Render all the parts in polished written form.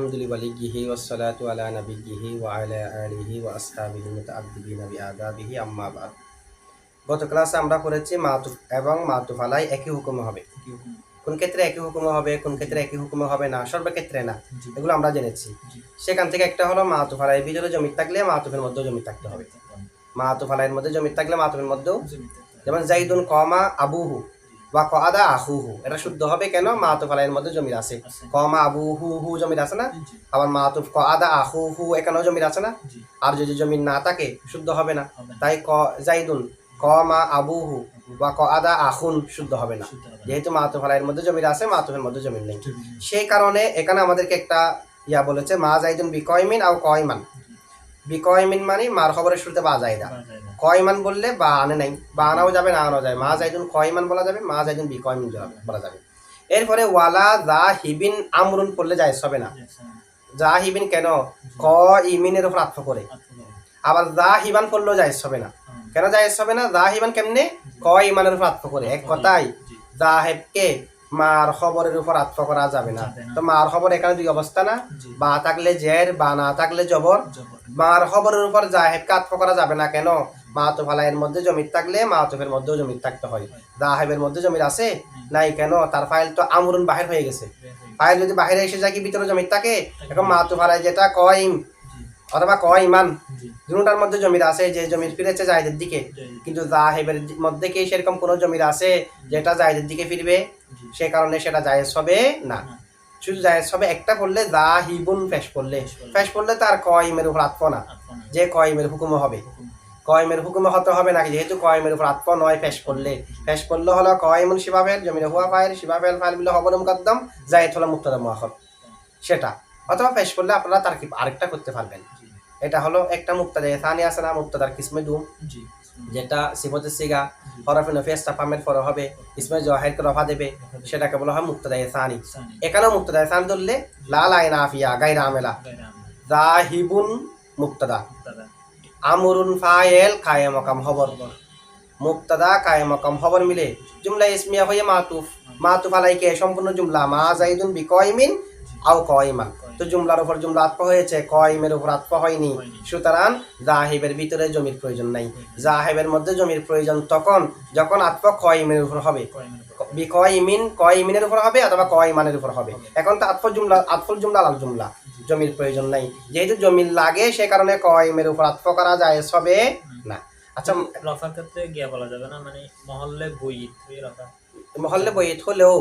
الحمد لوليه والصلاة على نبيه وعلى آله وأصحابه المتأدبين بآدابه أما بعد। গত ক্লাসে আমরা পড়েছি মাতুফ এবং মাতুফ আলাই একই হুকুম হবে। কোন ক্ষেত্রে একই হুকুম হবে, কোন ক্ষেত্রে একই হুকুম হবে না, সর্বক্ষেত্রে না, এগুলো আমরা জেনেছি। সেখান থেকে একটা হলো মাতুফ আলাইয়ের ভিতরে জমি থাকলে মাতুফের মধ্যেও জমি থাকতে হবে। মাতুফ আলাইয়ের মধ্যে জমি থাকলে মাতুফের মধ্যেও, যেমন জাইদুন কমা আবুহু বা কআদা আহুহু, এটা শুদ্ধ হবে কেন? মাতুফ আলাইয়ের মধ্যে জমির আছে। কমা আবুহু হু জমির আছে না, আবার মাতুফ কআদা আহুহু এখানেও জমির আছে না। আর যদি জমির না থাকে শুদ্ধ হবে না। তাই জাইদুন কমা আবুহু বা কআদা আহুন শুদ্ধ হবে না, যেহেতু মাতুফ আলাইয়ের মধ্যে জমির আছে, মাতুফের মধ্যে জমির নেই। সেই কারণে এখানে আমাদেরকে একটা বলেছে, মা জাইদুন বিকয়মিন আও কয়মান। বিকয়মিন মানে মার খবরের শুরুতে বা জায়দা, কয়মান বললে বা আনে নাই, বা আনাও যাবে না আনাও যাবে। মা জাইদুন কয়মান বলা যাবে, মা জাইদুন বিকয়মিন বলা যাবে। এরপরে ওয়ালা জা হিবিন আমরুন পড়লে জায়েজ হবে না। জা হিবিন কেন? ক ইমিনের উপর আত্ম করে। আবার জা হিবান পড়লেও জায়েজ হবে না। কেন জায়েজ হবে না? জা হিবান কেমনে? ক ইমানের উপর আত্ম করে। এক কথায় জাহেবকে মার খবরের উপর আত্ম করা যাবে না। তো মার খবর এখানে দুই অবস্থা না, বা থাকলে জের, বা না থাকলে জবর। মার খবরের উপর জাহেবকে আত্ম করা যাবে না কেন? মাতুফ আলাইয়ের মধ্যে জমির থাকলে মাতুফের মধ্যেও জমির থাকতে হয়। জাহেবের মধ্যে জমির আছে নাই কেন? তার ফাইল তো আমরুন বাহির হয়ে গেছে। ফাইল যদি বাহিরে এসে যায় কি ভিতরে জমির থাকে? এখন মাতুফ আলাই যেটা কয়ম অথবা কয়মান, দুটার মধ্যে জমির আছে, যে জমির ফিরেছে জায়েদের দিকে, কিন্তু জাহেবের মধ্যে কি সেরকম কোনো জমির আছে যেটা জায়েদের দিকে ফিরবে? সে কারণে সেটা জায়েজ হবে না। শুধু জায়েজ হবে একটা পড়লে, জাহিবুন ফেশ পড়লে তার কয়মের উপর আত্ম না, যে কয়মের হুকুম হবে। কয়মের হুকুম হতে হবে নাকি, যেহেতু কয়মের উপর আত্ম নয়। ফেশ পড়লে হলো কয়মুন শিবাফেল, জমির হুয়া ফাইল, শিবাফেল ফাইল বলে খবর মুকদ্দম, জায়েদ হলো মুবতাদা মুআখর সেটা। অথবা ফেশ পড়লে আপনারা তারকিব আরেকটা করতে পারবেন। এটা হলো একটা মুবতাদা সানি আছে না, মুবতাদার কিসমে দুম, যেটা সিফাতুস সিগা হরফে নফি ইস্তাফহামের পরে হবে, ইসমে জাহিরকে রফা দেবে, সেটাকে বলা হয় মুবতাদা সানি। এখানেও মুবতাদা সানি ধরলে লা লাইনা আফিয়া গায়রা আমেলা, জাহিবুন মুবতাদা, আমরুন ফাইল, কায়েম মাকাম খবর। মুবতাদা কায়েম মাকাম খবর মিলে জুমলা ইসমিয়া হয়ে মাতুফ আলাইকে সম্পূর্ণ জুমলা মা জাইদুন বিকয়মিন আও কয়মান। তো জুমলার উপর জুমলা আত্ম হয়েছে, কয়মের উপর আত্ম হয়নি। সুতরাং জাহিবের ভিতরে জমির প্রয়োজন নাই। জাহিবের মধ্যে জমির প্রয়োজন তখন যখন আত্ম কয়মের উপর হবে, কয়মিনের উপর হবে অথবা কয়মানের উপর হবে। এখন তো আতফুল জুমলা আল জুমলা, জমির প্রয়োজন নাই। যেহেতু জমির লাগে সে কারণে কয়মের উপর আত্ম করা যায় হবে না। আচ্ছা, রফার ক্ষেত্রে গিয়া বলা যাবে না, মানে মহল্লে বইত হলেও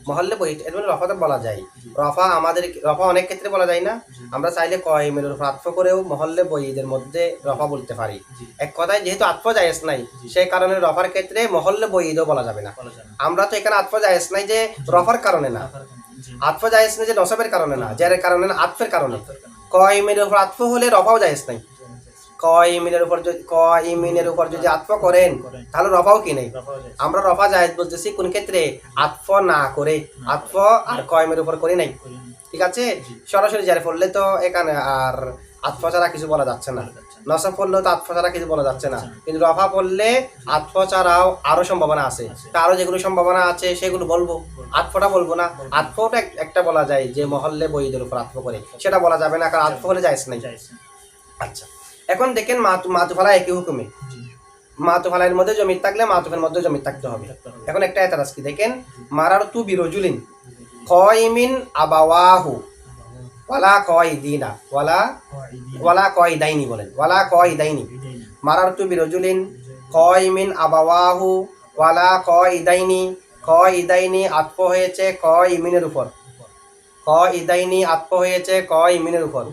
মহল্লে বইত এর মানে রফাতে বলা যায়। রফা অনেক ক্ষেত্রে বলা যায় না। আমরা চাইলে কয়মের উপর আত্ম করেও মহল্লে বইদের মধ্যে রফা বলতে পারি। এক কথায় যেহেতু আত্ম জায়েজ নাই, সেই কারণে রফার ক্ষেত্রে মহল্লে বইদও বলা যাবে না। আমরা তো এখানে আত্ম জায়েজ নাই যে রফার কারণে না, আত্ম জায়েজ নাই যে নসবের কারণে না, জেরের কারণে না, আতফের কারণে। কয়মের উপর আত্ম হলে রফাও জায়েজ নাই। কয়মিনের উপর যদি আতফ করেন তাহলে রফাও কি নেই। আমরা রফা জায়েজ বলতেছি কোন ক্ষেত্রে? আতফ না করে, আতফ আর কয়মের উপর করি নাই, ঠিক আছে। সরাসরি জারে পড়লে তো এখানে আর আতফ ছাড়া কিছু বলা যাচ্ছে না, নসব পড়লেও তো আতফ ছাড়া কিছু বলা যাচ্ছে না। কিন্তু রফা পড়লে আতফ ছাড়াও আরো সম্ভাবনা আছে। আরো যেগুলো সম্ভাবনা আছে সেগুলো বলবো, আতফটা বলবো না। আতফটা একটা বলা যায় যে মহল্লে বইদের উপর আতফ করে, সেটা বলা যাবে না, কারণ আতফ হলে জায়েজ নাই। আচ্ছা, এখন দেখেন মাতুফ আলাই একই হুকুমে, মাতুফ আলাইয়ের মধ্যে জমির থাকলে মাতুফের মধ্যে জমির থাকতে হবে। এখন একটা এতারাজ কি দেখেন, মারারতু বিরজুলিন কয়মিন আবাওয়াহু ওয়ালা কয়দিনা ওয়ালা কয়দাইনি বলেন, ওয়ালা কয়দাইনি। মারারতু বিরজুলিন কয়মিন আবাওয়াহু ওয়ালা কয়দাইনি আতফ হয়েছে কয়মিনের উপর, কয়দাইনি আতফ হয়েছে কয়মিনের উপর।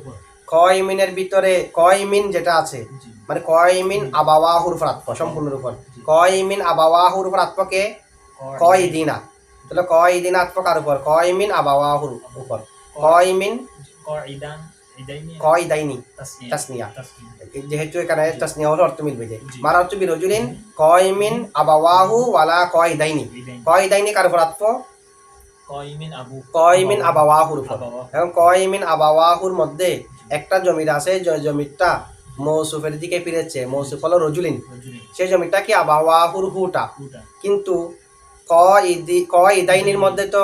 কয়মিনের ভিতরে কয়মিন যেটা আছে, মানে কয়মিন আবাওয়াহুর উপর আতফ সম্পূর্ণের উপর। কয়মিন আবাওয়াহুর উপর আতফকে কয়দিনা, তাহলে কয়দিনা আতফ কার উপর? কয়মিন আবাওয়াহুর উপর। কয়মিন কয়দাইনি তাসনিয়া, যেহেতু এখানে তাসনিয়া হলো অর্থ মিলবে যে মারারতু বিরজুলিন কয়মিন আবাওয়াহু ওয়ালা কয়দাইনি। কয়দাইনি কার উপর আতফ? কয়মিন আবাওয়াহুর উপর। এখন কয়মিন আবাওয়াহুর মধ্যে একটা জমির আছে, জমিটা মৌসুফের দিকে ফিরেছে, মৌসুফ হলো রজুলিন, সেই জমিটা কি আবাওয়াহুর হুটা। কিন্তু কয়দাইনির মধ্যে তো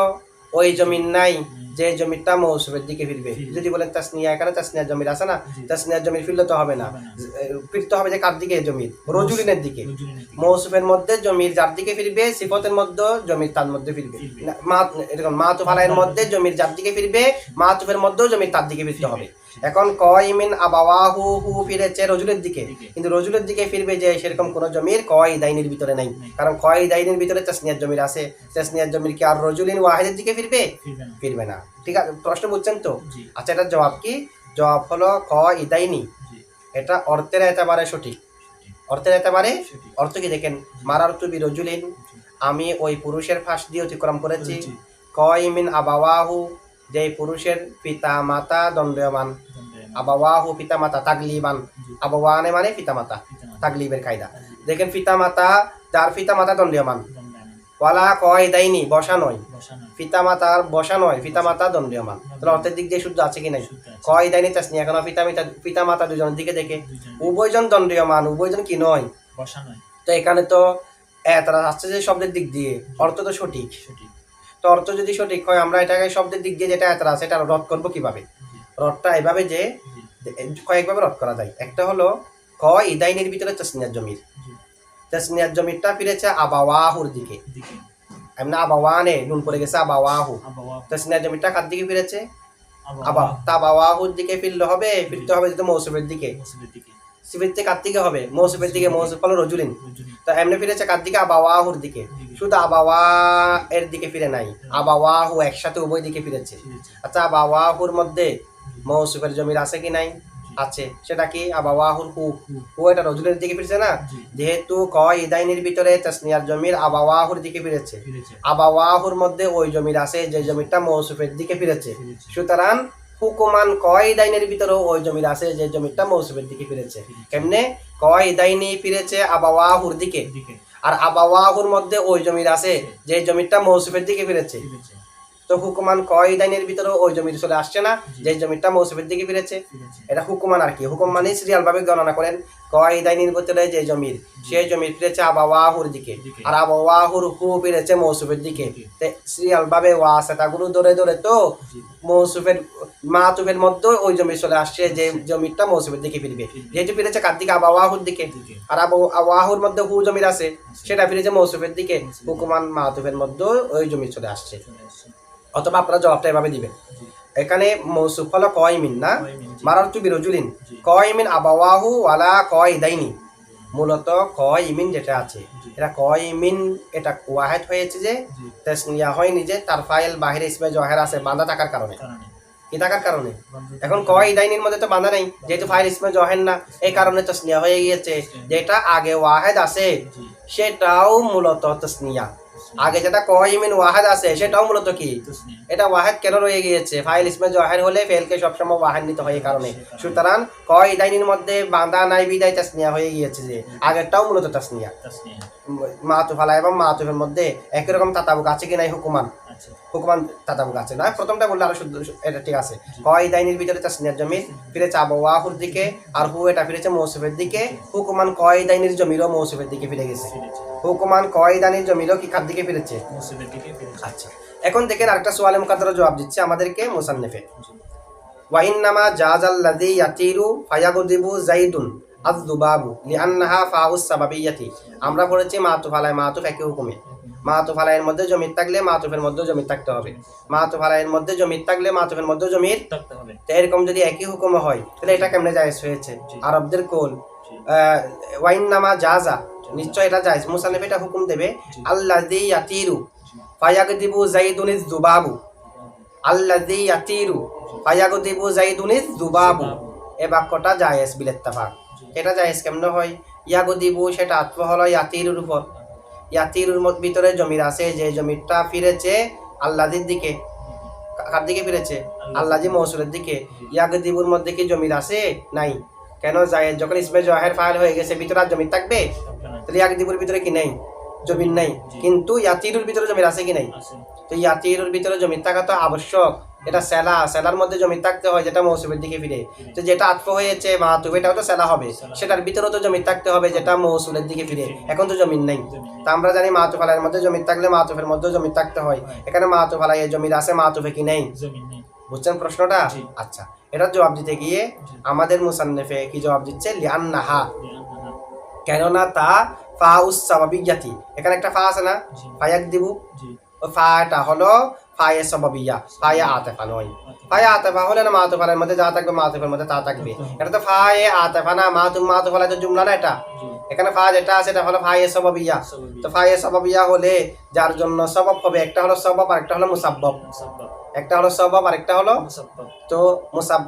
ওই জমিন নাই যে জমিটা মৌসুফের দিকে ফিরবে। ফিরবে। যদি বলেন তাসনিয়া, এখানে তাসনিয়ার জমির আছে না, জি। তাসনিয়ার জমির ফিরলে তো হবে না, হবে না। ফিরতে হবে যে কার দিকে, জমির রজুলিনের দিকে। রজুলিনের দিকে। মৌসুফের মধ্যে জমির যার দিকে ফিরবে, সিফতের মধ্যে জমির তার মধ্যে ফিরবে। ফিরবে। না, এরকম মাতুফ আলাইয়ের মধ্যে জমির যার দিকে ফিরবে, মাতুফের মধ্যেও জমির তার দিকে ফিরতে হবে। এখন কয়মিন আবাওয়াহু, হু ফিরেছে রজুলের দিকে, কিন্তু রজুলের দিকে ফিরবে যে সেরকম কোন জমির কয় দাইনের ভিতরে নাই, কারণ কয় দাইনের ভিতরে তাসনিয়ার জমির আছে। তাসনিয়ার জমির কি আর রজুলিন ওয়াহিদের দিকে ফিরবে? ফিরবে না। ফিরবে না। ঠিক আছে, প্রশ্ন বুঝছেন তো? জি। আচ্ছা, এটার জবাব কি? জবাব হলো কয় ইদাইনি। জি। এটা অর্থের একেবারে সঠিক। অর্থের একেবারে সঠিক। অর্থ কি দেখেন, মারারতু বিরজুলিন, আমি ওই পুরুষের ফাঁস দিয়ে অতিক্রম করেছি। জি। কয়মিন আবাওয়াহু, যে পুরুষের পিতা মাতা দণ্ডায়মান। আবাওয়াহু পিতা মাতা, তাগলিবান। জি। আবাওয়ানে মানে পিতা মাতা, পিতামাতা। তাগলিবের কায়দা। দেখেন পিতা মাতা, যার পিতা মাতা দণ্ডায়মান। দণ্ডায়মান। ওয়ালা কয় দাইনি, বসা নয়। বসা নয়। পিতা মাতার বসা নয়, পিতা মাতা দণ্ডায়মান। তাহলে অর্থের দিক দিয়ে শুদ্ধ আছে কি নাই? শুদ্ধ আছে। কয় দাইনি তাসনিয়া, এখন পিতা মাতা দুজনের দিকে দেখে দুইজন। উভয়জন দণ্ডীয়মান, উভয়জন কি নয়। বসা নয়। তো এখানে তো তারা আসছে যে শব্দের দিক দিয়ে, অর্থ তো সঠিক। সঠিক। তো অর্থ যদি সঠিক হয়, আমরা এটাকে শব্দের দিক দিয়ে যেটা এতরা আছে এটা রদ করবো কিভাবে? জি। রদটা এভাবে যে জি। কয়েকভাবে রদ করা যায়। একটা হলো ক ইদাইনের ভিতরে তাসনিয়ার জমির, জি। তাসনিয়ার জমিরটা ফিরেছে আবাওয়াহুর দিকে। দিকে। এমনি আবাওয়ানে নুন পড়ে গেছে, আবাওয়াহু। আবাওয়াহু। তাসনিয়ার জমিরটা কার দিকে ফিরেছে? আবাওয়াহু। তাবাওয়াহুর দিকে ফিরলে হবে, ফিরতে হবে যেহেতু মৌসুফের দিকে। মুসলিমের দিকে। সিফের থেকে কার দিকে হবে? মৌসুফের দিকে। মৌসুফ হলো রজুলিন। রজুলিন। তো এমনি ফিরেছে কার দিকে? আবাওয়াহুর দিকে। দিকে। শুধু আবাওয়া এর দিকে ফিরে নাই, আবাওয়াহু একসাথে উভয় দিকে ফিরেছে। ফিরেছে। আচ্ছা, আবাওয়াহুর মধ্যে মৌসুফের জমির আছে কি নাই? আছে। সেটা কি? আবাওয়াহুর হু। হু এটা রজুলের দিকে ফিরছে না, জি। যেহেতু কয় ইদাইনের ভিতরে তাসনিয়ার জমির আবাওয়াহুর দিকে ফিরেছে। ফিরেছে। আবাওয়াহুর মধ্যে ওই জমির আছে যে জমিটা মৌসুফের দিকে ফিরেছে। ফিরেছে। সুতরাং হুকুমান কয় ইদাইনের ভিতরেও ওই জমির আছে যে জমিটা মৌসুফের দিকে ফিরেছে। কেমনে? কয় ইদাইনি ফিরেছে আবাওয়াহুর দিকে, দিকে। আর আবাওয়াহুর মধ্যে ওই জমির আছে যে জমিটা মৌসুফের দিকে ফিরেছে। ফিরেছে। তো হুকুমান কয় দাইনের ভিতরেও ওই জমির চলে আসছে না, যে জমিটা মৌসুফের দিকে ফিরেছে। ফিরেছে। এটা হুকুমান আর কি। হুকুম মানে সিরিয়াল ভাবে গণনা করেন। কয় দাইনের ভিতরে যে জমির, সেই জমির ফিরেছে আবাওয়াহুর দিকে, দিকে। আর আবাওয়াহুর হু ফিরেছে মৌসুফের দিকে। দিকে। সিরিয়াল ভাবে ওয়াসাতাগুলো ধরে ধরে তো জি। মৌসুফের মাতুফের মধ্যে ওই জমি চলে আসছে যে জমিটা মৌসুফের দিকে ফিরবে। যেহেতু ফিরেছে কার দিকে? আবাওয়াহুর দিকে। দিকে। আর আবাওয়াহুর মধ্যে হু জমির আছে, সেটা ফিরেছে মৌসুফের দিকে। হুকুমান মাতুফের মধ্যে ওই জমি চলে আসছে। চলে আসছে। অথবা আপনারা জবাবটা এভাবে দিবেন। জি। এখানে মৌসুফ হলো কয়মিন না, কয়মিন, জি। মারারতু বিরজুলিন। জি। কয়মিন আবাওয়াহু ওয়ালা কয়দাইনি, মূলত কয়মিন যেটা আছে, জি। এটা কয়মিন, এটা ওয়াহেদ হয়েছে যে জি। তাসনিয়া হয়নি, যে তার ফাইল বাহিরে ইসমে জহের আছে বাঁধা থাকার কারণে। কারণে। কি থাকার কারণে? বন্ধ এখন থাকার কয়দাইনির মধ্যে তো বাঁধা নেই, যেহেতু ফাইল ইসমে জহের না, এই কারণে তাসনিয়া হয়ে গিয়েছে। যেটা আগে ওয়াহেদ আছে জি। সেটাও মূলত তাসনিয়া। আগে যেটা কয়মিন ওয়াহেদ আছে সেটাও মূলত কি? তাসনিয়া। এটা ওয়াহেদ কেন রয়ে গিয়েছে? ফাইল ইসমে জহের হলে ফেলকে সবসময় ওয়াহেদ নিতে হয় এই কারণে। সুতরাং কয় দাইনির মধ্যে বাঁধা নাই বিদায় তাসনিয়া হয়ে গিয়েছে, যে আগেরটাও মূলত তাসনিয়া। তাসনিয়া। মাতুফ আলা এবং মাতুফের মধ্যে একই রকম তাতাবুক আছে কি নাই? হুকুমান আচ্ছা। হুকুমান তাতাবুক আছে না? প্রথমটা বললে আরো শুদ্ধ, এটা ঠিক আছে। কয় দাইনির ভিতরে তাসনিয়ার জমি ফিরেছে আবাওয়াহুর দিকে, আর হু এটা ফিরেছে মৌসুফের দিকে। হুকুমান কয় দাইনির জমিরও মৌসুফের দিকে ফিরে গেছে। ফিরেছে। হুকুমান কয় দাইনির জমিরও কি কার দিকে ফিরেছে? মুসলিমের দিকে ফিরেছে। আচ্ছা, এখন দেখেন আরেকটা সোয়ালে মুকাদ্দার জবাব দিচ্ছে আমাদেরকে মুসান্নিফে। জি। ওয়া ইন্নামা জাযাল্লাযী ইয়াতিরু ফায়াগদিবু যাইদুন আয-যুবাবু লিআন্নাহা ফাউস সাবাবিyyati। আমরা পড়েছি মাতুফ আলাই মাতুফ একই হুকুমে। মাতুফ আলাইয়ের মধ্যে জমির থাকলে মাতুফের মধ্যেও জমির থাকতে হবে। মাতুফ আলাইয়ের মধ্যে জমির থাকলে মাতুফের মধ্যেও জমির থাকতে হবে। তো এরকম যদি একই হুকুম হয় তাহলে এটা কেমনে জায়েজ হয়েছে? আরবদের কোল জি। ওয়া ইন্নামা জাযা, নিশ্চয় এটা জায়েজ। মুসান্নিফ এটা হুকুম দেবে আল্লাযী ইয়াতিরু ফায়াগদিবু যাইদুনিজ যুবাবু, আল্লাযী ইয়াতিরু ফায়াগদিবু যাইদুনিজ যুবাবু, এই বাক্যটা জায়েজ বিল ইত্তেফাক। এটা জায়েজ কেমনে হয়? ইয়াগদিবু সেটা আতফ হলো ইয়াতিরুর উপর। ইয়াতিরুর ভিতরে জমির আছে যে জমিটা ফিরেছে আল্লাযীর দিকে। কার দিকে ফিরেছে? আল্লাযী মৌসুলের দিকে। ইয়াগদিবুর মধ্যে কি জমির আছে? নাই। কেন? জায়েজ। যখন ইসমে জহের ফাইল হয়ে গেছে ভিতরে আর জমির থাকবে? থাকবে না। তাহলে ইয়াগদিবুর ভিতরে কি নেই? জমির নাই। কিন্তু ইয়াতিরুর ভিতরে জমির আছে কি নাই? আছে। তো ইয়াতিরুর ভিতরে জমির থাকা তো আবশ্যক, এটা সেলা, সেলার মধ্যে জমির থাকতে হয় যেটা মৌসুফের দিকে ফিরে। তো যেটা আতফ হয়েছে মাতুফ, এটাও তো সেলা হবে, সেটার ভিতরেও তো জমির থাকতে হবে যেটা মৌসুলের দিকে ফিরে। এখন তো জমির নেই। তা আমরা জানি মাতুফ আলাইয়ের মধ্যে জমির থাকলে মাতুফের মধ্যেও জমির থাকতে হয়। এখানে মাতুফ আলাইয়ে জমির আছে, মাতুফে কি নেই? জমিন নেই। বুঝছেন প্রশ্নটা? জি। আচ্ছা, এটার জবাব দিতে গিয়ে জি। আমাদের মুসান্নিফে কি জবাব দিচ্ছে? লিআন্নাহা, লিআন্নাহা। কেননা তা ফাউস সাবাবিয়াতি, এখানে একটা ফা আছে না, জি। ফায়াক দিব, জি। ওই ফাটা হলো ফায়ে সাবাবিয়া, ফায়ে আতেফা নয়। ফায়ে আতেফা হলে না মাতুফ আলাইয়ের মধ্যে যা থাকবে মাতুফের মধ্যে তা থাকবে। এটা তো ফায়ে আতেফা না, মাতুফ আলাই তো জুমলা না এটা। জি। এখানে ফা যেটা আছে এটা হলো ফায়ে সাবাবিয়া। সাবাবিয়া। তো ফায়ে সাবাবিয়া হলে যার জন্য সবাব হবে, একটা হলো সবাব আর একটা হলো মুসাব্বব। মুসাব্বাব। একটা হলো সবাব আর একটা হলো মুসাব্বাব। তো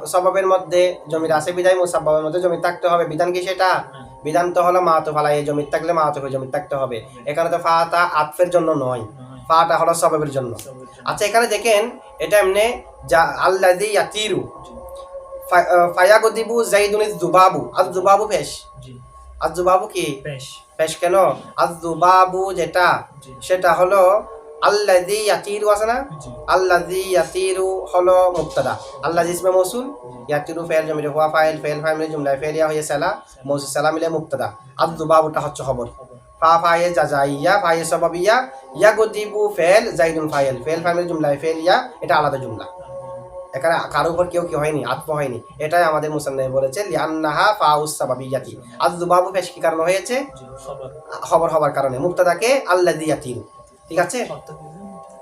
সবাবের মধ্যে জমির আছে বিধায় মুসাব্বাবের মধ্যে জমি থাকতে হবে। বিধান কি সেটা? হ্যাঁ। বিধান তো হলো মাতুফ আলাইয়ে জমি থাকলে মাতুফে জমি থাকতে হবে। এখানে তো ফাটা আতফের জন্য নয়, নয়। ফাটা হলো সবাবের জন্য। সাবাবের জন্য। আচ্ছা, এখানে দেখেন এটা এমনি যা আল্লাযী ইয়াতিরু জি। ফায়াগদিবু যাইদুন যুবাবু, আজ যুবাবু পেশ, জি। আজ যুবাবু কি পেশ। পেশ কেন? আজ যুবাবু যেটা জি। সেটা হলো আল্লাযী ইয়াতিরু আছে না, জি। আল্লাযী ইয়াতিরু হলো মুবতাদা, আল্লাযী ইসমে মৌসুল, ইয়াতিরু ফাইল জমির হুয়া ফাইল, ফাইল মিলে জুমলা ফাইলিয়া হয়ে সালা, মৌসুল সালা মিলে মুবতাদা, আজ যুবাবুটা হচ্ছে খবর। খবর। ফা ফায়ে জাজাইয়া ফায়ে সাবাবিয়া, ইয়াগদিবু ফাইল, যাইদুন ফাইল, ফাইল মিলে জুমলা ফাইলিয়া, এটা আলাদা জুমলা। এখানে কারো উপর কেউ কি হয়নি, আতফ হয়নি। এটাই আমাদের মুসান্নিফ বলেছে লিআন্নাহা ফাউস সাবাবিয়াতি, আজ যুবাবু পেশ কি কারণে হয়েছে? জি। খবর। খবর হবার কারণে। মুবতাদাকে আল্লাযী ইয়াতিরু, ঠিক আছে? শর্ত কি?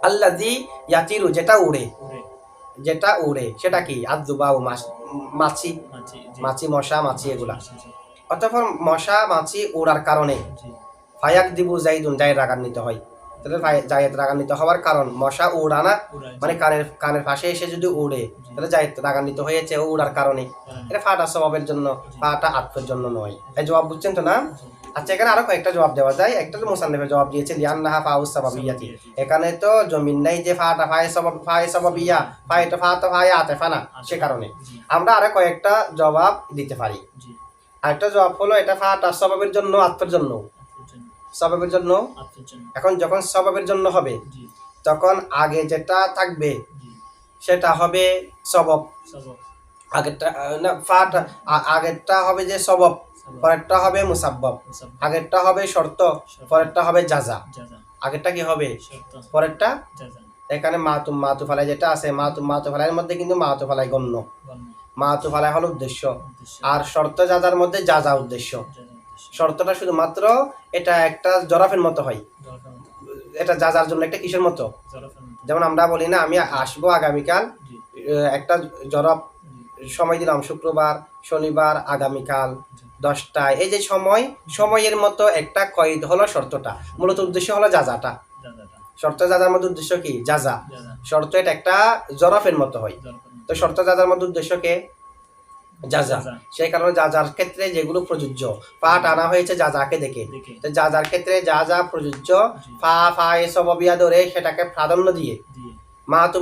আল্লাযী ইয়াতিরু যেটা উড়ে, উড়ে। যেটা উড়ে সেটা কি? আজ যুবাবু মাছি, মাছি। জি। মাছি মশা মাছি এগুলা। জি। জি। অতঃপর মশা মাছি উড়ার কারণে জি। ফায়াক দিবু যাইদুন, জায়েদ রাগান্বিত হয়। তাহলে জায়েদ রাগান্বিত হওয়ার কারণ মশা উড়া না, উড়ায়। মানে কানের পাশে এসে যদি উড়ে তাহলে জায়েদ রাগান্বিত হয়েছে ও উড়ার কারণে। হ্যাঁ। এটা ফাটা স্বভাবের জন্য, ফাটা আতফের জন্য নয়। এই জবাব বুঝছেন তো না? আচ্ছা, এখানে আরো কয়েকটা জবাব দেওয়া যায়। একটা তো মুসান্নিফের জবাব দিয়েছে লিআন্নাহা ফাউস সাবাবিয়াতি, এখানে তো জমিন নাই যে ফাটা ফায়ে সাবাবিয়া, ফায়টা ফাতা ফায়ে আতেফা না, সে কারণে। জি। আমরা আরো কয়েকটা জবাব দিতে পারি। জি। আরেকটা জবাব হলো এটা ফাটা স্বভাবের জন্য, আতফের জন্য, আতফের জন্য। স্বভাবের জন্য। আতফের জন্য। এখন যখন স্বভাবের জন্য হবে জি। তখন আগে যেটা থাকবে জি। সেটা হবে সবব। সবব। আগেরটা না ফাটা আগেরটা হবে যে সবব, সবব। পরেরটা হবে মুসাব্বব। মুসাব্বাব। আগেরটা হবে শর্ত, পরেরটা হবে জাযা। জাযা। আগেরটা কি হবে? শর্ত। পরেরটা জাযা। এখানে মাতুফ আলাই যেটা আছে, মাতুফ আলাইয়ের মধ্যে কিন্তু মাতুফ আলাই গণ্য। গণ্য। মাতুফ আলাই হলো উদ্দেশ্য, উদ্দেশ্য। আর শর্ত জাযার মধ্যে জাযা উদ্দেশ্য। জাযা উদ্দেশ্য। শর্তটা শুধুমাত্র এটা একটা জরাফের মতো হয়, জরফের মতো। এটা যার জন্য একটা কিসের মতো? জরফের মতো। যেমন আমরা বলি না আমি আসবো আগামীকাল, জি। একটা জরফ জি। সময় দিলাম শুক্রবার, শনিবার, আগামীকাল জি। 10টায়। এই যে সময়ের মতো একটা কয়েদ হলো শর্তটা, মূলত উদ্দেশ্য হলো যাজাটা। জাযাটা। শর্ত যাজার মধ্যে উদ্দেশ্য কি? যাজা। জাযা। শর্ত এটা একটা জরফের মতো হয়। জরফের মতো। তো শর্ত যাজার মধ্যে উদ্দেশ্য কে? যাজা। জাযা। সেই কারণে যাজার ক্ষেত্রে যেগুলো প্রযোজ্য, পাঠ আনা হয়েছে যাজাকে দেখে। দেখে। তো যাজার ক্ষেত্রে যা যা প্রযোজ্য, জি। ফা এ সববিয়া ধরে সেটাকে প্রাধান্য দিয়ে দিয়ে।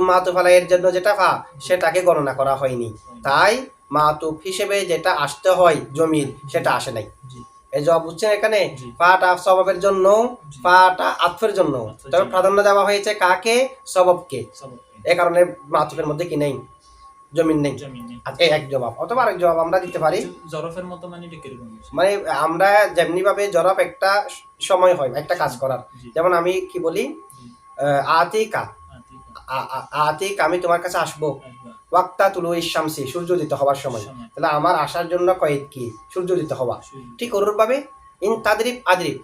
মাতুফ আলাইয়ের জন্য যেটা ফা সেটাকে গণনা করা হয়নি, তাই মাতুফ হিসেবে যেটা আসতে হয় জমির সেটা আসে নাই। জি। এই জবাব বুঝছেন? এখানে জি। ফাটা সবাবের জন্য, জি। ফাটা আতফের জন্য, আতফের তবে জন্য। প্রাধান্য দেওয়া হয়েছে কাকে? সববকে। সবব। এই কারণে মাতুফের মধ্যে কি নেই? জমিন নেই। জমিন নেই। আচ্ছা, এই এক জবাব। অথবা আরেক জবাব আমরা দিতে পারি, জরফের মতো মানে এটা কিরকম? মানে আমরা যেমনি ভাবে জরফ একটা সময় হয় একটা কাজ করার, জি। যেমন আমি কি বলি জি। আতিকা, আতিক আমি তোমার কাছে আসবো, একবার। ওয়াক্তা তুলু শামসি, সূর্য উদিত হওয়ার সময়। সময়। তাহলে আমার আসার জন্য কয়েদ কি? সূর্য উদিত হওয়া। সুই- ঠিক অনুরূপভাবে ইন তাদরিব আদরিব,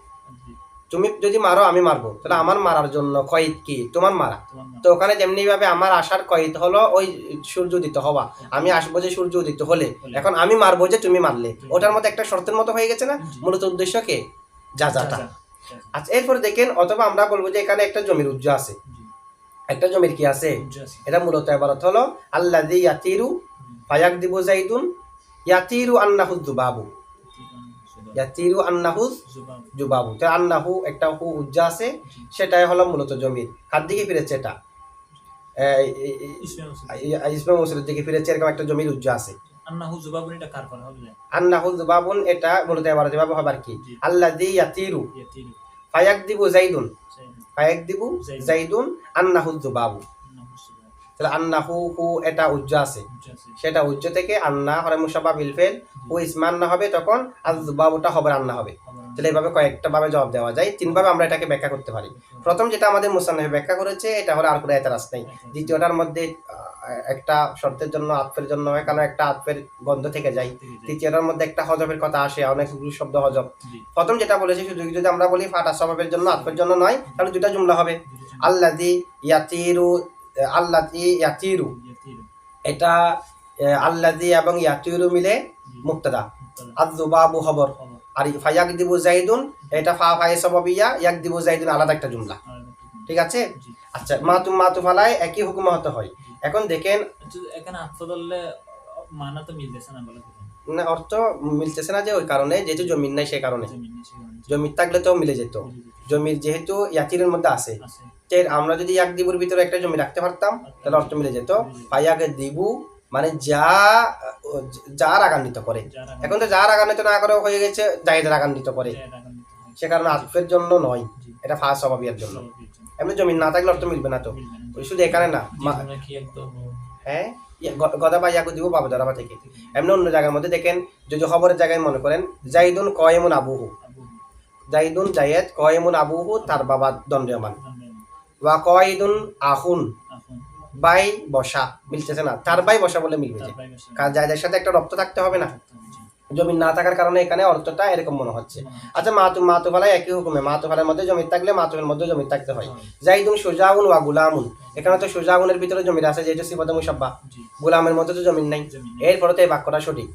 জি। তুমি যদি মারো আমি মারবো, তাহলে আমার মারার জন্য কয়েদ কি? তোমার মারা। তোমার নাম। তো ওখানে যেমনি ভাবে আমার আসার কয়েদ হলো ওই সূর্য উদিত হওয়া, আমি আসবো যে সূর্য উদিত হলে, এখন আমি মারবো যে তুমি মারলে, ওটার মতো একটা শর্তের মতো হয়ে গেছে না? জি। মূলত উদ্দেশ্য কে? যাজাটা। জাযা। আচ্ছা, এরপর দেখেন, অথবা আমরা বলবো যে এখানে একটা জমির উজ্জ আছে, জি। একটা জমির কি আছে? উজ্জ আছে। এটা মূলত এবারত হলো আল্লাযী ইয়াতিরু ফায়াকদিবু যাইদুন ইয়াতিরু আন্নাহু যুবাবু, ইয়াতিরু আন্নাহু জুবাব। যুবাবু। তো আন্নাহু একটা হু উজ্জা আছে, সেটাই হলো মূলত জমির। কার দিকে ফিরেছে এটা? ইসমে মুসলিম। ইসমে মৌসুলের দিকে ফিরেছে, এরকম একটা জমির উজ্জা আছে। আন্নাহু জুবাবুন এটা কার করা হবে? আন্নাহু যুবাবুন এটা মূলত এবারত এভাবে হবার কি? জি। আল্লাযী ইয়াতিরু ইয়াতিরু। ফায়াকদিবু যাইদুন, সাইদুন। ফায়াকদিবু যাইদুন আন্নাহু যুবাবু। আন্নাহু জুবাব। তাহলে আন্নাহু হু এটা উজ্জ আছে, বুঝছে আছে। সেটা উজ্জ থেকে আন্না হরে মুসাব্বা বিল ফেল ও ইসমা আন্না হবে, তখন আযবাবুটা খবর আন্না হবে। তাহলে এইভাবে কয়েকটা ভাবে জবাব দেওয়া যায়, তিনভাবে আমরা এটাকে ব্যাখ্যা করতে পারি। প্রথম যেটা আমাদের মুসান্নিফ ব্যাখ্যা করেছে এটা হলো আর কোনো এতরাজ নেই। দ্বিতীয়টার মধ্যে একটা শর্তের জন্য আতফের জন্য হয়, কারণ একটা আতফের গন্ধ থেকে যায়। তৃতীয়টার মধ্যে একটা হজফের কথা আসে, অনেকগুলো শব্দ হজব। জি, প্রথম যেটা বলেছি শুধু যদি আমরা বলি ফাটা স্বভাবের জন্য আতফের জন্য নয়, তাহলে দুটা জুমলা হবে। আল্লাযী ইয়াতিরু, আল্লাযী ইয়াতিরু এটা আল্লাযী এবং ইয়াতিরু মিলে মুক্তাদা, আযবাবু খবর, আর ফায়াকদিবু জাইদুন এটা ফা ফায়ে সাবাবিয়া, ইয়াকদিবু জাইদুন আলাদা একটা জুমলা। ঠিক আছে। আচ্ছা, মাতুফ আলাই একই হুকুম হতে হয়। এখন দেখেন এখানে আত্ম ধরলে মানা তো মিলতেছে না বলে না, অর্থ মিলতেছে না যে ওই কারণে যেহেতু জমির নাই, সে কারণে। জমির থাকলে তো মিলে যেত, জমির যেহেতু ইয়াতিরের মধ্যে আছে, আমরা যদি এক দিবুর ভিতরে একটা জমি রাখতে পারতাম তাহলে অর্থ মিলে যেত। ফায়াকে দিবু মানে যা রাগান্বিত করে, এখন তো যা রাগান্বিত না করে হয়ে গেছে জায়েদ রাগান্বিত করে, সে কারণে আতফের জন্য নয়, এটা ফাস স্বভাবিয়ার জন্য। এমনি জমিন না থাকলে অর্থ মিলবে না তো, শুধু এখানে না। হ্যাঁ, গদা বা ইয়াকু দিব বাবু দারাবা থেকে। এমনি অন্য জায়গার মধ্যে দেখেন, যদি খবরের জায়গায় মনে করেন জাইদুন কয়েমুন আবুহু, জাইদুন জায়েদ কয়েমুন আবুহু তার বাবা দণ্ডীয়মান, ওয়া কয়েদুন আহুন বাই বসা, মিলতেছে না, তার বাই বসা বলে মিলবে যে, কারণ জায়েদের সাথে একটা রপ্ত থাকতে হবে না, জমিন না থাকার কারণে এখানে অর্থটা এরকম মনে হচ্ছে। আচ্ছা, মাতুফ আলাই একই হুকুমে, মাতুফ আলাইয়ের মধ্যে জমি থাকলে মাতুফের মধ্যে জমি থাকতে হয়। জাইদুন সুজাউন ওয়া গুলামুন, এখানে তো সুজাউনের ভিতরে জমির আছে যেহেতু সিফাতে মুসাব্বা, গুলামের মধ্যে তো জমিন নাই, এরপরে তো এই বাক্যটা সঠিক।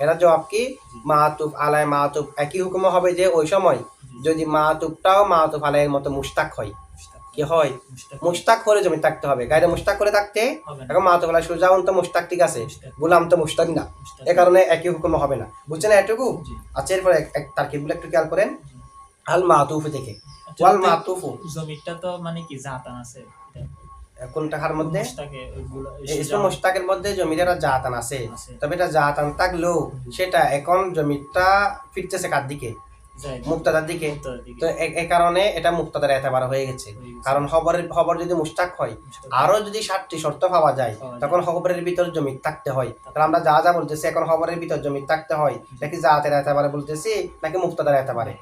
এরা জবাব কি, মাতুফ আলাই মাতুফ একই হুকুম হবে যে ওই সময় যদি মাতুফটাও মাতুফ আলাইয়ের মতো মুশতাক হয়, কি হয় মুশতাক করে জমি থাকতে হবে, গায়ে মুশতাক করে থাকতে। এখন মাতুফ আলাই সুজাউন তো মুশতাক ঠিক আছে, গুলাম তো মুশতাক না, এ কারণে একই হুকুম হবে না, বুঝছেন এটুকু। আচ্ছা, এরপরে তারকিবগুলো একটু খেয়াল করেন। আল মাতুফ থেকে ওয়াল মাতুফু, জমিটা তো মানে কি জাতান আছে কোনটা কার মধ্যে, মুশতাকে ইসমে মুশতাকের মধ্যে জমির একটা জাতান আছে, তবে এটা জাতান থাকলেও সেটা এখন জমিটা ফিরতেছে কার দিকে, মুক্তাদার দিকে। তো এই কারণে এটা মুক্তাদার এতবার হয়ে গেছে, কারণ খবর যদি মুশতাক হয়, আরো যদি 7টি শর্ত পাওয়া যায় তখন খবরের ভিতর জমি থাকতে হয়। তাহলে আমরা যা বলতেছি এখন খবরের ভিতর জমি থাকতে হয় নাকি জাতের এতবারে বলতেছি নাকি মুক্তাদার এতবারে,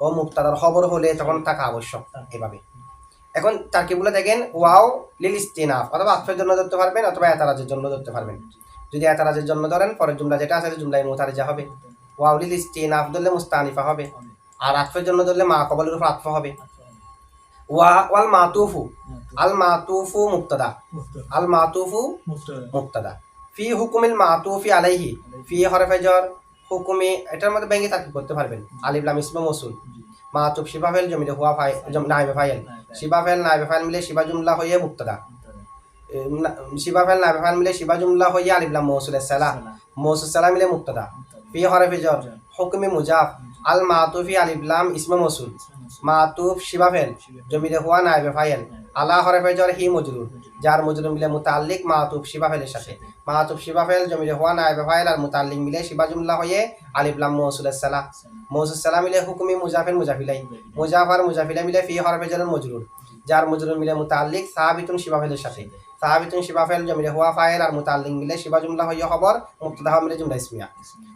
ও মুক্তাদার খবর হলে তখন থাকা আবশ্যক। এভাবে এখন তারকিবগুলো দেখেন, ওয়াও লিল ইস্তিনাফ, অথবা আতফের জন্য ধরতে পারবেন অথবা এতারাজের জন্য ধরতে পারবেন। যদি এতারাজের জন্য ধরেন পরের জুমলা যেটা আছে জুমলায় মুতারিজা হবে, ওয়াও লিল ইস্তিনাফ ধরলে মুস্তানিফা হবে, আর আতফের জন্য ধরলে মা কবলের উপর আতফ হবে। ওয়াল মাতুফু, আল মাতুফু মুক্তাদা, আল মাতুফু মুক্তাদা, ফি হুকুমিল মাতুফি আলাইহি, ফি হরফে জর, হুকুমি এটার মধ্যে ভেঙে তারকিব করতে পারবেন। আলিফ লাম ইসমে মৌসুল, মাতুফ শিবা ফেল জমিতে হুয়া ফাই নাইবে ফাইল, শিবা ফেল নাইবে ফাইল মিলে শিবা জুমলা হয়ে মুক্তাদা, শিবা ফেল নাইবে ফাইল মিলে শিবা জুমলা হয়ে আলিফ লাম মৌসুল সালাহ, মৌসুল সালাহ মিলে মুক্তাদা। ফি হরফে জর হুকুমি মুজাফ, আল মাতুফি আলিফ লাম ইসমে মৌসুল, মাতুফ শিবা ফেল জমিতে হুয়া নাইবে ফাইল, আলা হরফে জর হি মজরুর, যার মজরুর মিলে মুতাল্লিক মাতুফ শিবা ফেলের সাথে, মাতুফ শিবা ফেল জমিতে হুয়া নাইবে ফাইল আর মুতাল্লিক মিলে শিবা জুমলা হয়ে আলিফ লাম মৌসুল সালাহ, মৌসুল সালাহ মিলে হুকুমি মুজাফের মুজাফিলাই, মুজাফার মুজাফিলাই মিলে ফি হরফে জর মজরুর, যার মজরুর মিলে মুতাল্লিক সাহাবিতুন শিবা ফেলের সাথে, সাহাবিতুন শিবা ফেল জমিতে হুয়া ফাইল আর মুতাল্লিক মিলে শিবা জুমলা হয়ে খবর মুক্তাদা মিলে জুমলা ইসমিয়া।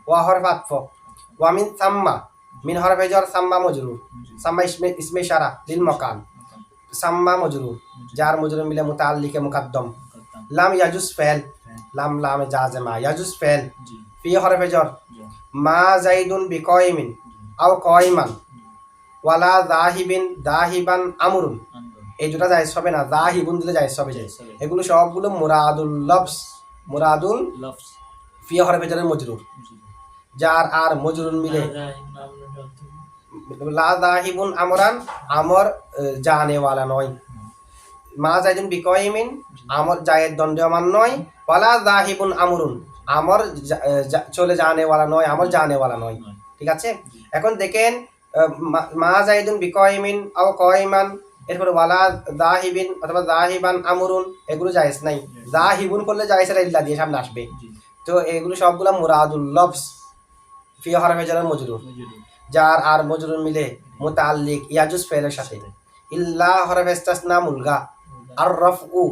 ওয়া হরফ আতফ, ওয়া মিন সাম্মা, মিন হরফে জর সাম্মা মজরুর, সাম্মা ইসমে ইশারা লিল মাকান, সাম্মা মজরুর, যার মজরুর মিলে মুতাল্লিকে মুকাদ্দম। লাম ইয়াজুজ ফেল, লাম লামে জাজমা ইয়াজুজ ফেল, ফি হরফে জর মা জাইদুন বিকাইমিন আও কাইমান, ওয়ালা যাহিবিন যাহিবান আমরুন, এই দুটো জায়েজ হবে না, যাহিবুন দিলে জায়েজ হবে। এগুলো সবগুলো মুরাদুল লফজ, মুরাদুল লফজ, ফি হরফে জরের মজরুর, যার আর মজরুর মিলে লা যাহিবুন আমরান, আমর জানে ওয়ালা নয়, মা জাইদুন বিকাইমিন আমর জায়েদ দণ্ডমান নয়, ওয়ালা যাহিবুন আমরুন আমর চলে জানে ওয়ালা নয়, আমর জানে ওয়ালা নয়। ঠিক আছে। এখন দেখেন মা জাইদুন বিকাইমিন আও কাইমান, এরপরে ওয়ালা যাহিবিন অথবা যাহিবান আমরুন, এগুলো জায়েজ নাই, যাহিবুন করলে জায়েজ আর ইল্লা দিয়ে সামনে আসবে। তো এগুলো সবগুলো মুরাদুল লফজ ফি হরফে জর মজরুর, যার আর মজরুর মিলে মুতাল্লিক ইয়াজুজ ফেলের সাথে, ইল্লা হরফে ইস্তিসনা মুলগা, আর রফউ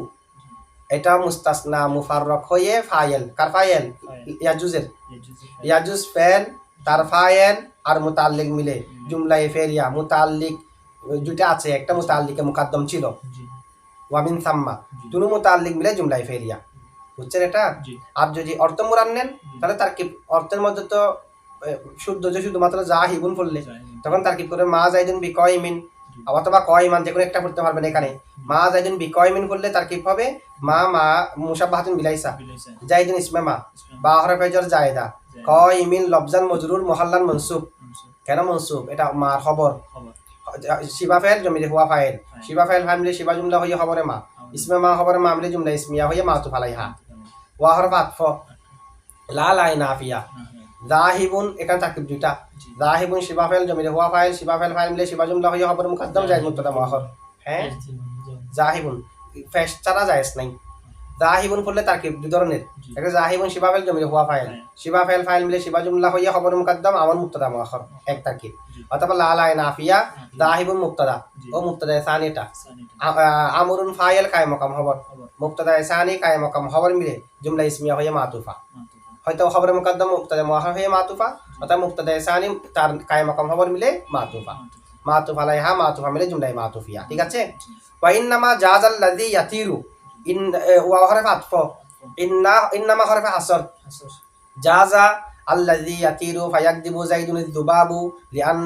এটা মুস্তাসনা মুফাররক হয়ে ফাইল কার ফাইল ফাইল। ইয়াজুজের ইয়াজুজের ফাইল। ইয়াজুজ ফেল তার ফাইল আর মুতাল্লিক মিলে জুমলায়ে ফেলিয়া মুতাল্লিক দুইটা আছে একটা মুতাল্লিকে মুকাদ্দম ছিল জি ওয়ামিন সাম্মা জি দুনো মুতাল্লিক মিলে জুমলায়ে ফেলিয়া বুঝছেন এটা জি আর যদি অর্থ মুরান নেন তাহলে তারকিব অর্থের মধ্যে তো শুদ্ধ যে শুধুমাত্র জাহিবুন পড়লে জাহিবুন। তখন তারকিব করে মা জাইদুন বিকয়মিন অথবা কয়মান যে কোনো একটা পড়তে পারবেন এখানে মা জাইদুন বিকয়মিন করলে তারকিব হবে মা মা মুসাব্বাহাতুন বিলাইসা বিলাইসা। জাইদুন ইসমে মা ইসলাম। বা হরফ জার জায়দা জায়দা। কয়মিন লফজান মজরুর মুহাল্লান মনসুব মানসুব। কেন মনসুব এটা মার খবর খবর। শিবা ফাইল জমিলে হুয়া ফাইল ফাইল। শিবা ফাইল ফাইল মিলে শিবা জুমলা হইয়া খবরে মা ইসমে মা খবরে মা মিলে জুমলা ইসমিয়া হইয়া মাতুফ আলাইহা ওয়া হরফ আতফ লা লাই নাফিয়া জাহিবুন এখানে তারকিব দুইটা জি। জাহিবুন শিবা ফাইল জমিলে হুয়া ফাইল শিবা ফাইল ফাইল মিলে শিবা জুমলা হইয়া খবরে মুকদ্দম জায়েজ মুবতাদা মুআখর হ্যাঁ জাহিবুন ফেস ছাড়া জায়েজ নাই জাহিবুন করলে তারকিব দুই ধরনের জি। একটা জাহিবুন শিবা ফাইল জমিলে হুয়া ফাইল হ্যাঁ। শিবা ফাইল ফাইল মিলে শিবা জুমলা হইয়া খবর মুকদ্দম আমার মুবতাদা মুআখর এক তারকিব জি। অথবা লা লাই নাফিয়া জাহিবুন মুবতাদা জি। ও মুবতাদা সানিটা সানিটা। আমরুন ফাইল কায়ে মকাম খবর খবর। মুবতাদা সানি কায়ে মকাম খবর মিলে জুমলা ইসমিয়া হইয়া মাতুফা মাতুফা। হয়তো খবরে মুকদ্দম মুবতাদা মুআখর হইয়া মাতুফা অথবা মুবতাদা সানি তার কায়ে মকাম খবর মিলে মাতুফা মাতুফা। মাতুফা আলাইহা মাতুফা মিলে জুমলা মাতুফিয়া ঠিক আছে জি। ওয়া ইন্নামা জাযাল্লাযী ইয়াতিরু ইন ওয়া হরফ আতফ ইন্নামা হরফ হাসর হাসর। জাযা আল্লাযী ইয়াতিরু ফায়াকদিবু যাইদুন যুবাবু লিআন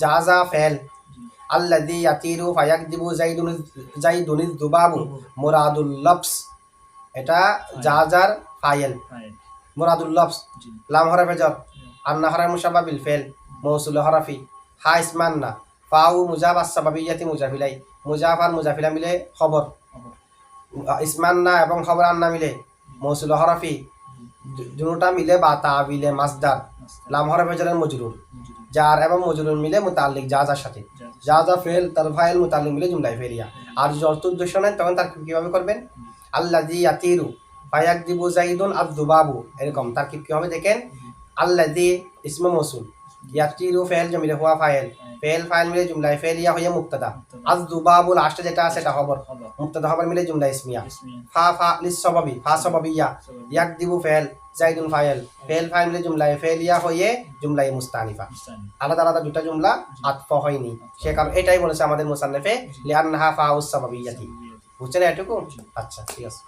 জাযা ফাইল জি। আল্লাযী ইয়াতিরু ফায়াকদিবু যাইদুন যুবাবু মুরাদুল লফস এটা জাজার ফাইল ফাইল। মুরাদুল লফস জি। লাম হরফ জর আন্না হরফ মুশাব্বা বিল ফাইল মৌসুল হরফি হা ইসমান্না ফাউ মুজাব আস-সাবাবিyyati মুজাফিলাই মুজাফার মুজাফিলা মিলে খবর খবর। ইসমান্না এবং খবর আন্না মিলে মৌসুল হরফি দুটোটা মিলে বা তাবিলে মাসদার মাসদার। লাম হরফ জরের মজরুর মজরুর। জার এবং মজরুর মিলে মুতাল্লিক জাজার সাথে জাযা। জাজা ফেল তার ফাইল মুতাল্লিক মিলে জুমলায় ফেরিয়া আর যদি অর্থ উদ্দেশ্য নেন তখন তার কিভাবে করবেন আল্লাযী ইয়াতিরু ফায়াকদিবু যাইদুন আয-যুবাবু এরকম তারকিব কি হবে দেখেন আল্লাযী ইসমে মৌসুল ইয়াতিরু ফাইল জমিলে হুয়া ফাইল ফাইল ফাইল মিলে জুমলায় ফেলিয়া হইয়া মুবতাদা আয-যুবাবু লাস্টে যেটা আছে এটা খবর খবর। মুবতাদা খবর মিলে জুমলা ইসমিয়া ইসমিয়া। ফা লিস সাবাবি ফা সাবাবিয়া সাবাবি। ইয়াকদিবু ফাইল যাইদুন ফাইল ফাইল ফাইল মিলে জুমলায় ফেলিয়া হইয়ে জুমলায় মুস্তানিফা মুস্তানি। আলাদা আলাদা দুটা জুমলা আতফ হয়নি সে কারণ এটাই বলেছে আমাদের মুসান্নিফে লিআন্নাহা ফাউস সাবাবিয়াতি বুঝছেন এটুকু আচ্ছা ঠিক আছে